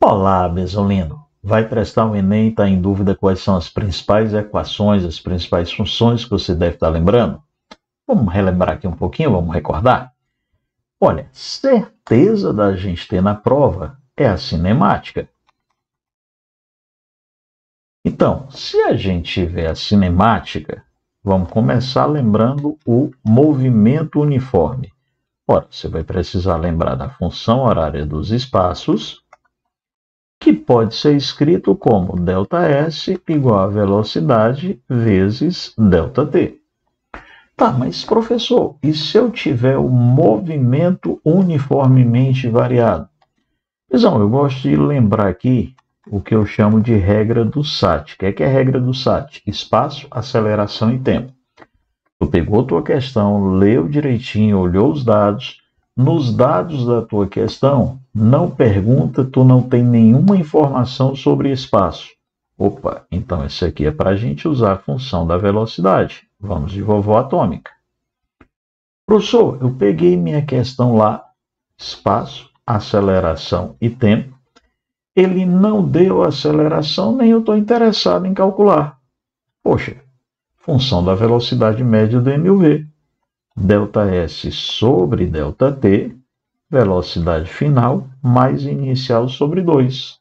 Olá, Bezolino. Vai prestar o Enem e está em dúvida quais são as principais equações, as principais funções que você deve estar lembrando? Vamos relembrar aqui um pouquinho, vamos recordar? Olha, certeza da gente ter na prova é a cinemática. Então, se a gente tiver a cinemática, vamos começar lembrando o movimento uniforme. Ora, você vai precisar lembrar da função horária dos espaços, que pode ser escrito como ΔS igual a velocidade vezes ΔT. Tá, mas professor, e se eu tiver o movimento uniformemente variado? Então, eu gosto de lembrar aqui o que eu chamo de regra do SAT. O que é a regra do SAT? Espaço, aceleração e tempo. Tu pegou tua questão, leu direitinho, olhou os dados. Nos dados da tua questão, não pergunta, tu não tem nenhuma informação sobre espaço. Opa, então esse aqui é para a gente usar a função da velocidade. Vamos de vovó atômica. Professor, eu peguei minha questão lá, espaço, aceleração e tempo. Ele não deu aceleração, nem eu estou interessado em calcular. Poxa, função da velocidade média do MUV. ΔS sobre ΔT, velocidade final, mais inicial sobre 2.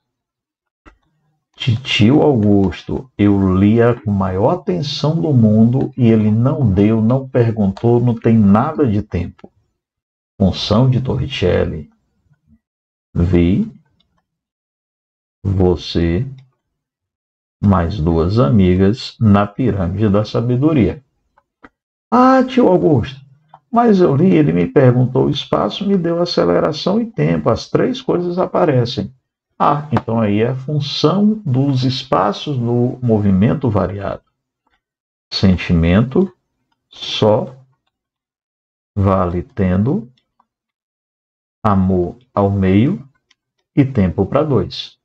Titio Augusto, eu lia com maior atenção do mundo e ele não deu, não perguntou, não tem nada de tempo. Função de Torricelli. Vi, você, mais duas amigas na pirâmide da sabedoria. Ah, tio Augusto, mas eu li, ele me perguntou o espaço, me deu aceleração e tempo, as três coisas aparecem. Ah, então aí é a função dos espaços no movimento variado. Sentimento só vale tendo amor ao meio e tempo para 2.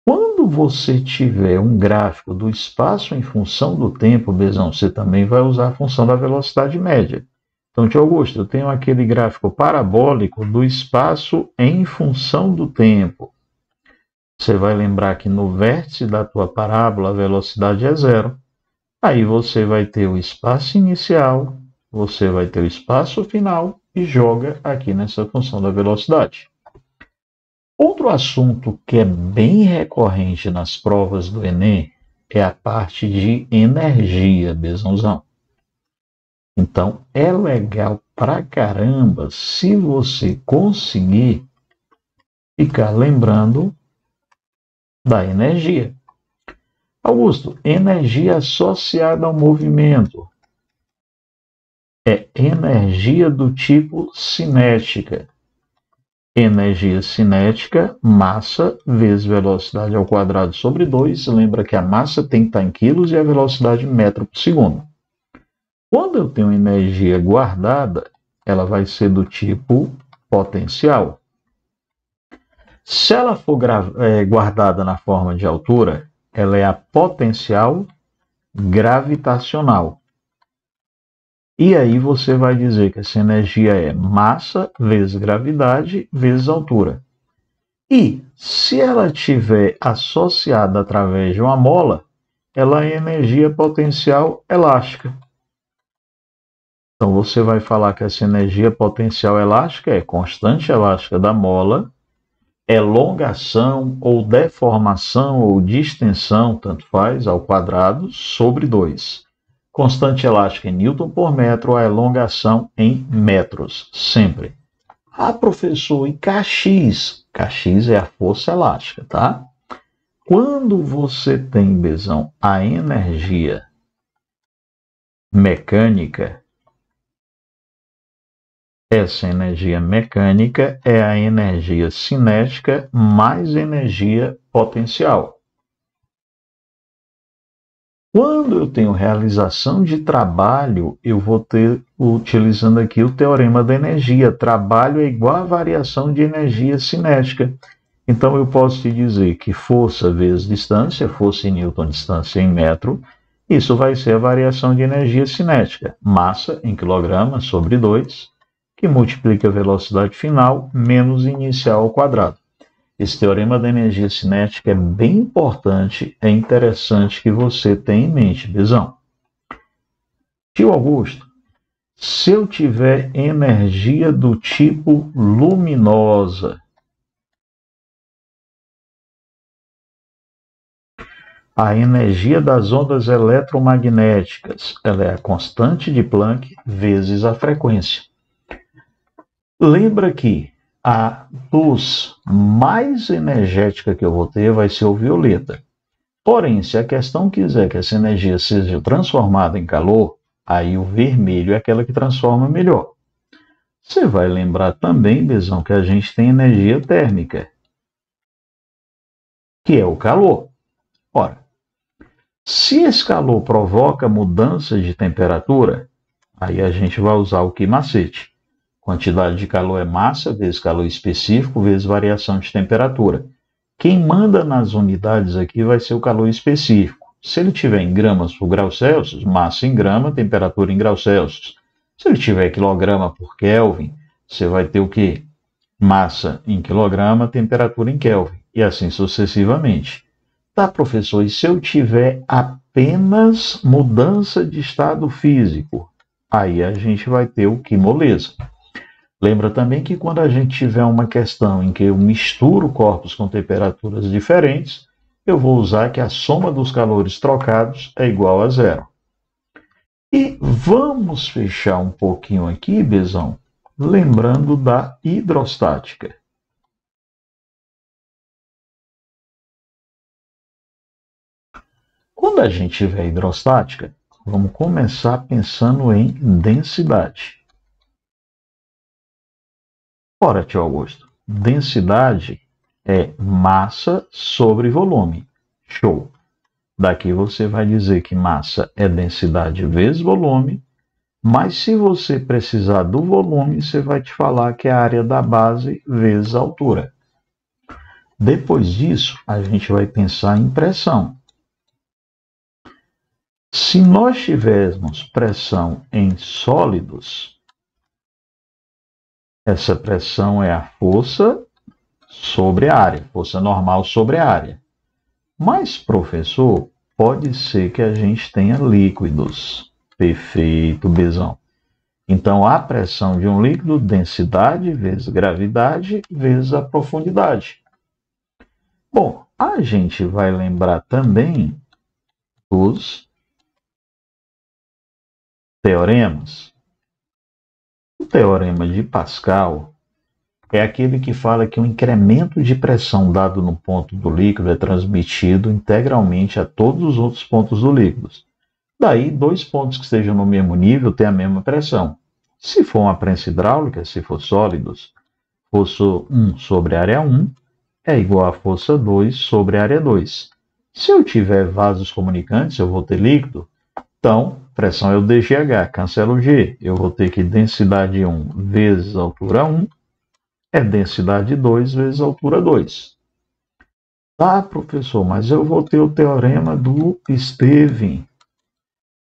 Quando você tiver um gráfico do espaço em função do tempo, Bezão, você também vai usar a função da velocidade média. Então, tio Augusto, eu tenho aquele gráfico parabólico do espaço em função do tempo. Você vai lembrar que no vértice da tua parábola a velocidade é 0. Aí você vai ter o espaço inicial, você vai ter o espaço final e joga aqui nessa função da velocidade. Outro assunto que é bem recorrente nas provas do Enem é a parte de energia, Bezãozão. Então, é legal pra caramba se você conseguir ficar lembrando da energia. Augusto, energia associada ao movimento é energia do tipo cinética. Energia cinética, massa vezes velocidade ao quadrado sobre 2. Lembra que a massa tem que estar em quilos e a velocidade em metro por segundo. Quando eu tenho energia guardada, ela vai ser do tipo potencial. Se ela for guardada na forma de altura, ela é a potencial gravitacional. E aí você vai dizer que essa energia é massa vezes gravidade vezes altura. E se ela estiver associada através de uma mola, ela é energia potencial elástica. Então você vai falar que essa energia potencial elástica é constante elástica da mola, elongação ou deformação ou distensão, tanto faz, ao quadrado, sobre 2. Constante elástica em Newton por metro, a elongação em metros, sempre. Ah, professor, e Kx? Kx é a força elástica, tá? Quando você tem, Bezão, a energia mecânica, essa energia mecânica é a energia cinética mais energia potencial. Quando eu tenho realização de trabalho, eu vou ter, utilizando aqui o teorema da energia. Trabalho é igual a variação de energia cinética. Então, eu posso te dizer que força vezes distância, força em Newton, distância em metro, isso vai ser a variação de energia cinética. Massa em quilograma sobre 2, que multiplica a velocidade final menos inicial ao quadrado. Esse teorema da energia cinética é bem importante, é interessante que você tenha em mente, Bezão. Tio Augusto, se eu tiver energia do tipo luminosa, a energia das ondas eletromagnéticas, ela é a constante de Planck vezes a frequência. Lembra que a luz mais energética que eu vou ter vai ser o violeta. Porém, se a questão quiser que essa energia seja transformada em calor, aí o vermelho é aquela que transforma melhor. Você vai lembrar também, Bezão, que a gente tem energia térmica, que é o calor. Ora, se esse calor provoca mudança de temperatura, aí a gente vai usar o que macete? Quantidade de calor é massa vezes calor específico vezes variação de temperatura. Quem manda nas unidades aqui vai ser o calor específico. Se ele tiver em gramas por grau Celsius, massa em grama, temperatura em graus Celsius. Se ele tiver quilograma por Kelvin, você vai ter o quê? Massa em quilograma, temperatura em Kelvin. E assim sucessivamente. Tá, professor, e se eu tiver apenas mudança de estado físico? Aí a gente vai ter o que moleza. Lembra também que quando a gente tiver uma questão em que eu misturo corpos com temperaturas diferentes, eu vou usar que a soma dos calores trocados é igual a zero. E vamos fechar um pouquinho aqui, Bezão, lembrando da hidrostática. Quando a gente tiver hidrostática, vamos começar pensando em densidade. Ora, tio Augusto, densidade é massa sobre volume. Show! Daqui você vai dizer que massa é densidade vezes volume, mas se você precisar do volume, você vai te falar que é a área da base vezes a altura. Depois disso, a gente vai pensar em pressão. Se nós tivermos pressão em sólidos, essa pressão é a força sobre a área, força normal sobre a área. Mas, professor, pode ser que a gente tenha líquidos. Perfeito, Bezão. Então, a pressão de um líquido, densidade vezes gravidade vezes a profundidade. Bom, a gente vai lembrar também dos teoremas. O teorema de Pascal é aquele que fala que o incremento de pressão dado no ponto do líquido é transmitido integralmente a todos os outros pontos do líquido. Daí, dois pontos que estejam no mesmo nível têm a mesma pressão. Se for uma prensa hidráulica, se for sólidos, força 1 sobre área 1 é igual a força 2 sobre área 2. Se eu tiver vasos comunicantes, eu vou ter líquido, então pressão é o dGH, cancela o G. Eu vou ter que densidade 1 vezes altura 1 é densidade 2 vezes altura 2. Tá, professor, mas eu vou ter o teorema do Stevin.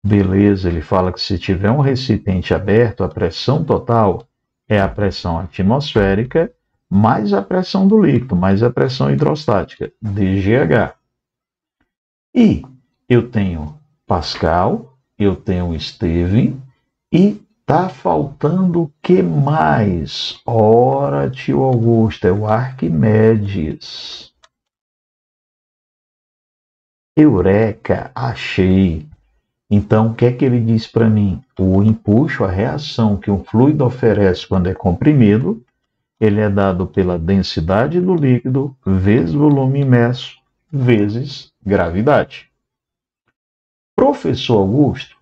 Beleza, ele fala que se tiver um recipiente aberto, a pressão total é a pressão atmosférica mais a pressão do líquido, mais a pressão hidrostática, dGH. E eu tenho Pascal, eu tenho Stevin e tá faltando o que mais? Ora, tio Augusto, é o Arquimedes. Eureka, achei. Então, o que é que ele diz para mim? O empuxo, a reação que um fluido oferece quando é comprimido, ele é dado pela densidade do líquido vezes volume imerso vezes gravidade. Professor Augusto,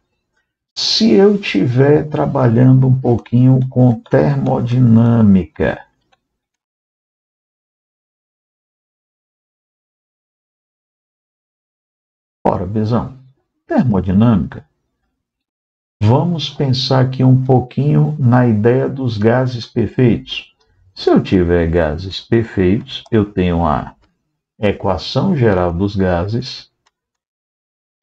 se eu estiver trabalhando um pouquinho com termodinâmica, ora, Bezão, termodinâmica, vamos pensar aqui um pouquinho na ideia dos gases perfeitos. Se eu tiver gases perfeitos, eu tenho a equação geral dos gases.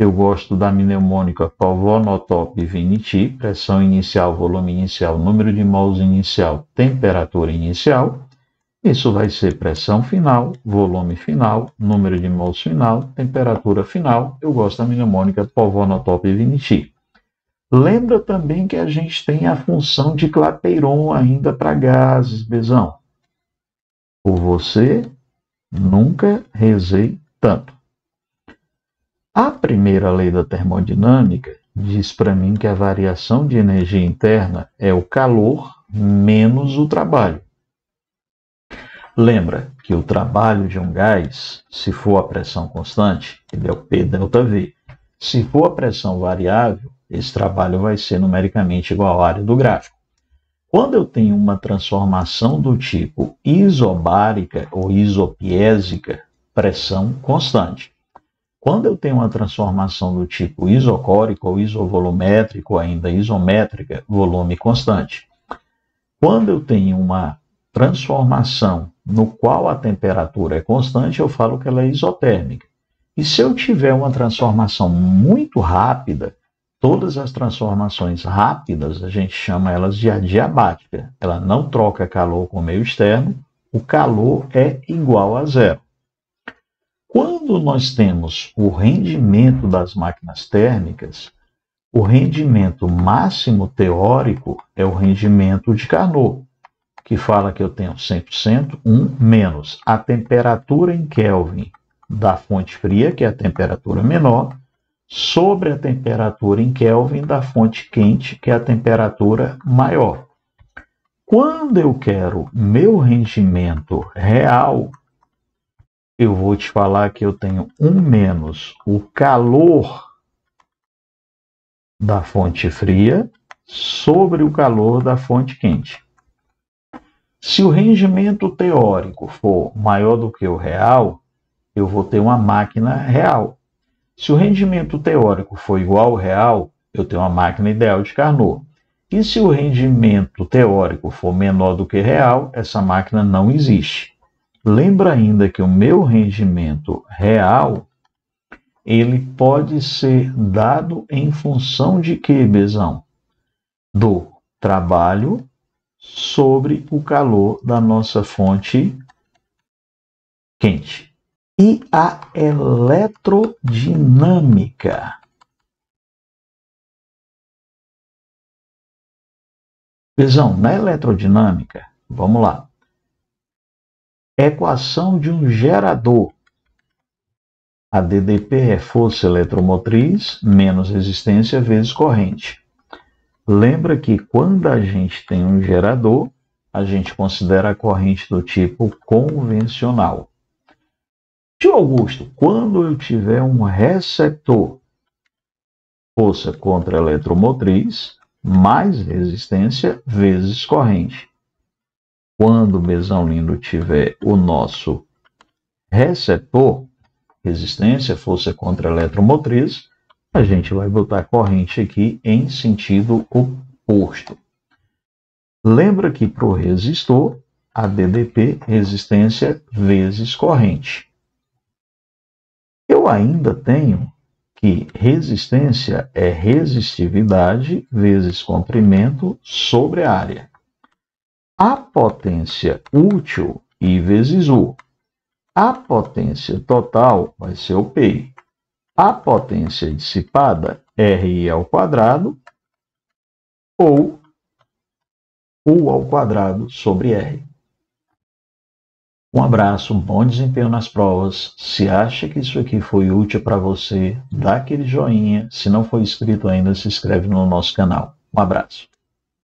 Eu gosto da mnemônica Pavlov-Notop Vinity, pressão inicial, volume inicial, número de mols inicial, temperatura inicial. Isso vai ser pressão final, volume final, número de mols final, temperatura final. Eu gosto da mnemônica Povonotope e Viniti. Lembra também que a gente tem a função de Clapeyron ainda para gases, Bezão. Por você, nunca rezei tanto. A primeira lei da termodinâmica diz para mim que a variação de energia interna é o calor menos o trabalho. Lembra que o trabalho de um gás, se for a pressão constante, ele é o P delta V. Se for a pressão variável, esse trabalho vai ser numericamente igual à área do gráfico. Quando eu tenho uma transformação do tipo isobárica ou isopiésica, pressão constante. Quando eu tenho uma transformação do tipo isocórico ou isovolumétrico, ou ainda isométrica, volume constante. Quando eu tenho uma transformação no qual a temperatura é constante, eu falo que ela é isotérmica. E se eu tiver uma transformação muito rápida, todas as transformações rápidas, a gente chama elas de adiabática. Ela não troca calor com o meio externo, o calor é igual a zero. Quando nós temos o rendimento das máquinas térmicas, o rendimento máximo teórico é o rendimento de Carnot, que fala que eu tenho 100%, 1 menos a temperatura em Kelvin da fonte fria, que é a temperatura menor, sobre a temperatura em Kelvin da fonte quente, que é a temperatura maior. Quando eu quero meu rendimento real, eu vou te falar que eu tenho 1 menos o calor da fonte fria sobre o calor da fonte quente. Se o rendimento teórico for maior do que o real, eu vou ter uma máquina real. Se o rendimento teórico for igual ao real, eu tenho uma máquina ideal de Carnot. E se o rendimento teórico for menor do que real, essa máquina não existe. Lembra ainda que o meu rendimento real, ele pode ser dado em função de quê, Bezão? Do trabalho sobre o calor da nossa fonte quente. E a eletrodinâmica? Bezão, na eletrodinâmica, vamos lá. Equação de um gerador. A DDP é força eletromotriz menos resistência vezes corrente. Lembra que quando a gente tem um gerador, a gente considera a corrente do tipo convencional. Tio Augusto, quando eu tiver um receptor, força contra eletromotriz, mais resistência vezes corrente. Quando o Bezão lindo tiver o nosso receptor, resistência, força contra eletromotriz, a gente vai botar corrente aqui em sentido oposto. Lembra que para o resistor, a DDP, resistência vezes corrente. Eu ainda tenho que resistência é resistividade vezes comprimento sobre área. A potência útil, I vezes U. A potência total vai ser o P. A potência dissipada, RI ao quadrado, ou U ao quadrado sobre R. Um abraço, um bom desempenho nas provas. Se acha que isso aqui foi útil para você, dá aquele joinha. Se não for inscrito ainda, se inscreve no nosso canal. Um abraço.